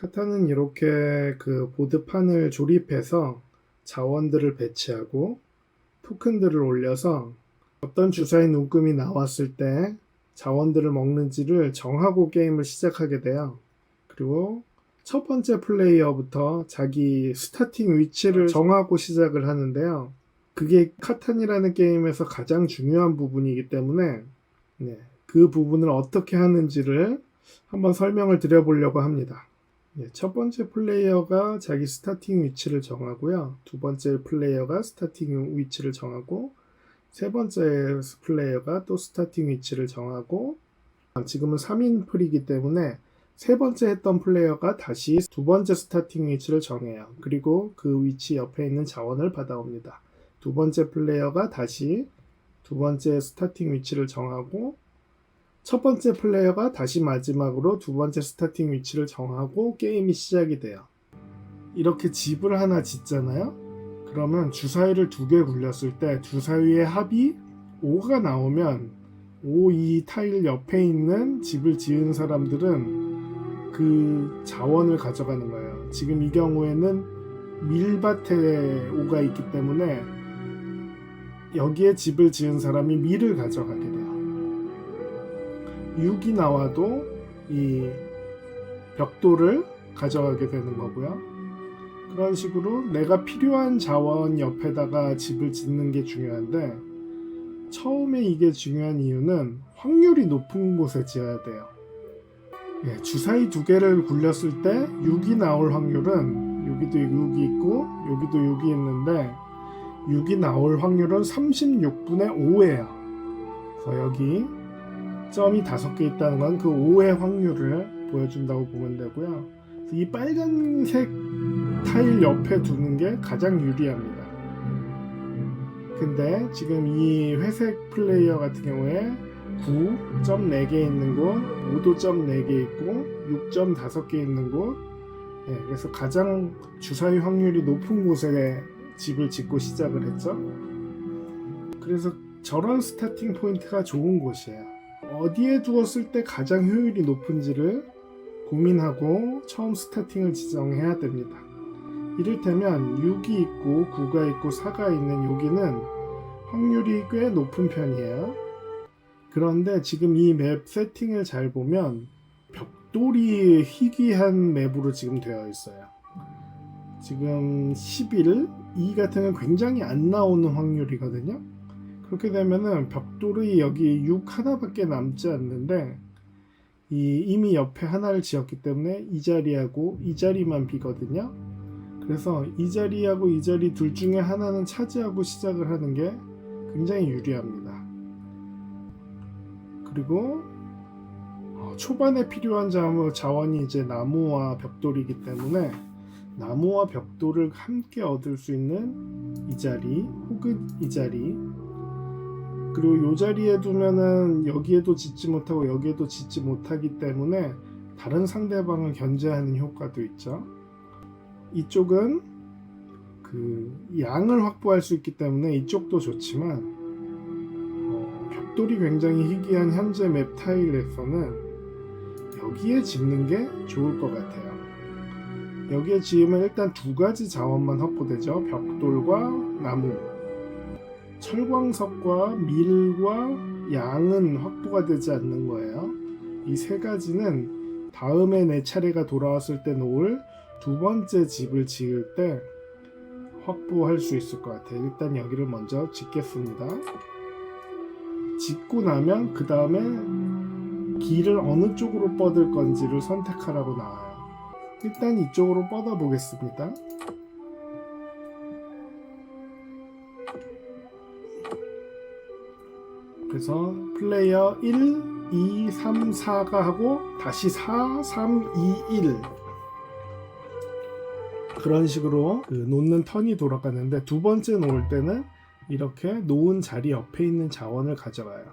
카타는 이렇게 그 보드판을 조립해서 자원들을 배치하고 토큰들을 올려서 어떤 주사위 눈금이 나왔을 때 자원들을 먹는지를 정하고 게임을 시작하게 돼요. 그리고 첫 번째 플레이어부터 자기 스타팅 위치를 정하고 시작을 하는데요. 그게 카탄이라는 게임에서 가장 중요한 부분이기 때문에 그 부분을 어떻게 하는지를 한번 설명을 드려보려고 합니다. 첫 번째 플레이어가 자기 스타팅 위치를 정하고요. 두 번째 플레이어가 스타팅 위치를 정하고 세 번째 플레이어가 또 스타팅 위치를 정하고 지금은 3인 풀이기 때문에 세 번째 했던 플레이어가 다시 두 번째 스타팅 위치를 정해요. 그리고 그 위치 옆에 있는 자원을 받아옵니다. 두 번째 플레이어가 다시 두 번째 스타팅 위치를 정하고 첫 번째 플레이어가 다시 마지막으로 두 번째 스타팅 위치를 정하고 게임이 시작이 돼요. 이렇게 집을 하나 짓잖아요. 그러면 주사위를 두 개 굴렸을 때 주사위의 합이 5가 나오면 5, 이 타일 옆에 있는 집을 지은 사람들은 그 자원을 가져가는 거예요. 지금 이 경우에는 밀밭에 5가 있기 때문에 여기에 집을 지은 사람이 밀을 가져가게 돼요. 6이 나와도 이 벽돌을 가져가게 되는 거고요. 그런 식으로 내가 필요한 자원 옆에다가 집을 짓는 게 중요한데 처음에 이게 중요한 이유는 확률이 높은 곳에 지어야 돼요. 주사위 두 개를 굴렸을 때 6이 나올 확률은 여기도 6이 있고 여기도 6이 있는데 6이 나올 확률은 36분의 5예요. 그래서 여기 점이 5개 있다는 건 그 5의 확률을 보여준다고 보면 되고요. 이 빨간색 타일 옆에 두는 게 가장 유리합니다. 근데 지금 이 회색 플레이어 같은 경우에 9점 4개 있는 곳, 5도 점 4개 있고 6점 5개 있는 곳, 그래서 가장 주사위 확률이 높은 곳에 집을 짓고 시작을 했죠. 그래서 저런 스타팅 포인트가 좋은 곳이에요. 어디에 두었을 때 가장 효율이 높은지를 고민하고 처음 스타팅을 지정해야 됩니다. 이를테면 6이 있고 9가 있고 4가 있는 여기는 확률이 꽤 높은 편이에요. 그런데 지금 이 맵 세팅을 잘 보면 벽돌이 희귀한 맵으로 지금 되어 있어요. 지금 11, 2 같은 건 굉장히 안 나오는 확률이거든요. 그렇게 되면은 벽돌이 여기 6 하나밖에 남지 않는데 이미 옆에 하나를 지었기 때문에 이 자리하고 이 자리만 비거든요. 그래서 이 자리하고 이 자리 둘 중에 하나는 차지하고 시작을 하는 게 굉장히 유리합니다. 그리고 초반에 필요한 자원이 이제 나무와 벽돌이기 때문에 나무와 벽돌을 함께 얻을 수 있는 이 자리 혹은 이 자리, 그리고 이 자리에 두면은 여기에도 짓지 못하고 여기에도 짓지 못하기 때문에 다른 상대방을 견제하는 효과도 있죠. 이쪽은 그 양을 확보할 수 있기 때문에 이쪽도 좋지만 벽돌이 굉장히 희귀한 현재 맵 타일에서는 여기에 짓는 게 좋을 것 같아요. 여기에 지으면 일단 두 가지 자원만 확보되죠. 벽돌과 나무. 철광석과 밀과 양은 확보가 되지 않는 거예요. 이 세 가지는 다음에 내 차례가 돌아왔을 때 놓을 두 번째 집을 지을 때 확보할 수 있을 것 같아요. 일단 여기를 먼저 짓겠습니다. 짓고 나면 그 다음에 길을 어느 쪽으로 뻗을 건지를 선택하라고 나와요. 일단 이쪽으로 뻗어 보겠습니다. 그래서 플레이어 1, 2, 3, 4가 하고 다시 4, 3, 2, 1 그런 식으로 놓는 턴이 돌아가는데 두 번째 놓을 때는 이렇게 놓은 자리 옆에 있는 자원을 가져가요.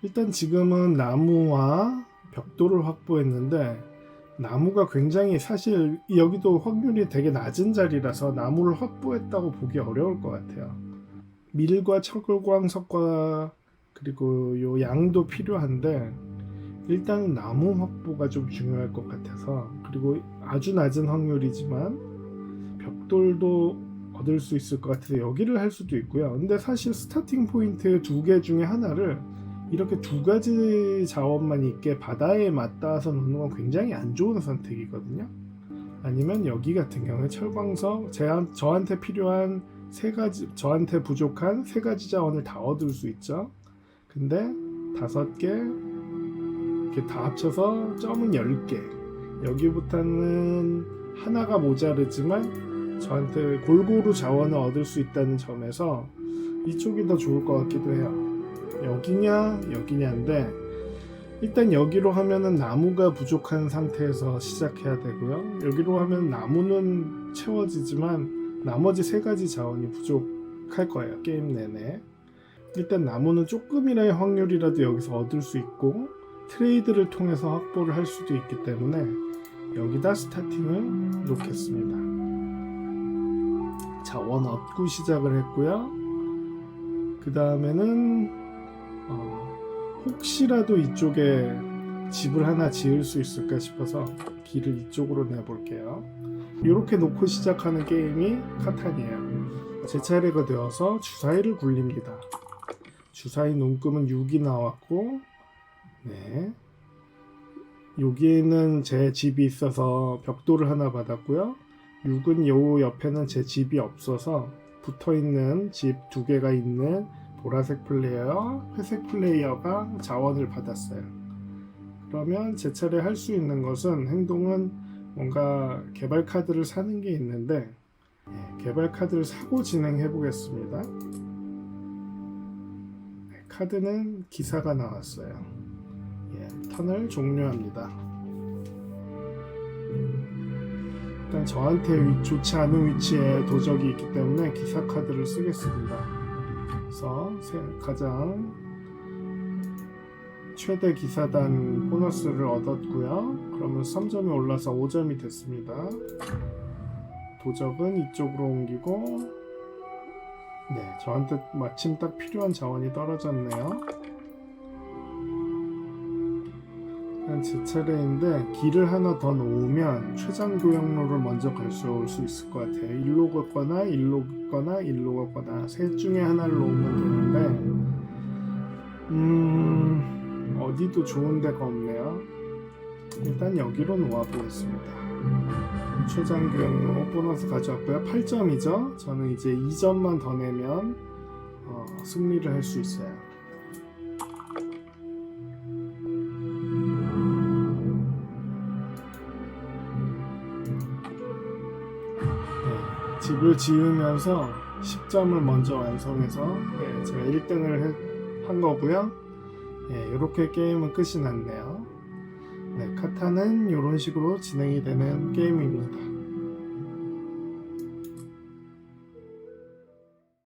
일단 지금은 나무와 벽돌을 확보했는데 나무가 굉장히 사실 여기도 확률이 되게 낮은 자리라서 나무를 확보했다고 보기 어려울 것 같아요. 밀과 철광석과 그리고 요 양도 필요한데 일단은 나무 확보가 좀 중요할 것 같아서, 그리고 아주 낮은 확률이지만 벽돌도 얻을 수 있을 것 같아서 여기를 할 수도 있고요. 근데 사실 스타팅 포인트 두 개 중에 하나를 이렇게 두 가지 자원만 있게 바다에 맞닿아서 놓는 건 굉장히 안 좋은 선택이거든요. 아니면 여기 같은 경우에 철광석, 저한테 필요한 세 가지, 저한테 부족한 세 가지 자원을 다 얻을 수 있죠. 근데 5개 이렇게 다 합쳐서 점은 10개. 여기부터는 하나가 모자르지만 저한테 골고루 자원을 얻을 수 있다는 점에서 이쪽이 더 좋을 것 같기도 해요. 여기냐 여기냐인데, 일단 여기로 하면은 나무가 부족한 상태에서 시작해야 되고요. 여기로 하면 나무는 채워지지만 나머지 세 가지 자원이 부족할 거예요, 게임 내내. 일단 나무는 조금이라의 확률이라도 여기서 얻을 수 있고 트레이드를 통해서 확보를 할 수도 있기 때문에 여기다 스타팅을 놓겠습니다. 자원 얻고 시작을 했고요. 그 다음에는 혹시라도 이쪽에 집을 하나 지을 수 있을까 싶어서 길을 이쪽으로 내볼게요. 이렇게 놓고 시작하는 게임이 카탄이에요. 제 차례가 되어서 주사위를 굴립니다. 주사위 눈금은 6이 나왔고, 네, 여기에는 제 집이 있어서 벽돌을 하나 받았고요. 6은 요 옆에는 제 집이 없어서 붙어있는 집 2개가 있는 보라색 플레이어, 회색 플레이어가 자원을 받았어요. 그러면 제 차례 할 수 있는 것은, 행동은 뭔가 개발 카드를 사는 게 있는데, 개발 카드를 사고 진행해 보겠습니다. 카드는 기사가 나왔어요. 턴을 종료합니다. 일단 저한테 좋지 않은 위치에 도적이 있기 때문에 기사 카드를 쓰겠습니다. 그래서 가장 최대 기사단 보너스를 얻었고요. 그러면 3점이 올라서 5점이 됐습니다. 도적은 이쪽으로 옮기고, 네, 저한테 마침 딱 필요한 자원이 떨어졌네요. 제 차례인데 길을 하나 더 놓으면 최장 교역로를 먼저 갈 수 있을 것 같아요. 일로 걷거나 일로 걷거나 일로 걷거나 셋 중에 하나를 놓으면 되는데, 어디도 좋은 데가 없네요. 일단 여기로 놓아 보겠습니다. 최장 교역로 보너스 가져왔고요. 8점이죠. 저는 이제 2점만 더 내면 승리를 할 수 있어요. 집을 지으면서 10점을 먼저 완성해서 제가 1등을 한 거고요. 이렇게 게임은 끝이 났네요. 카타는 이런 식으로 진행이 되는 게임입니다.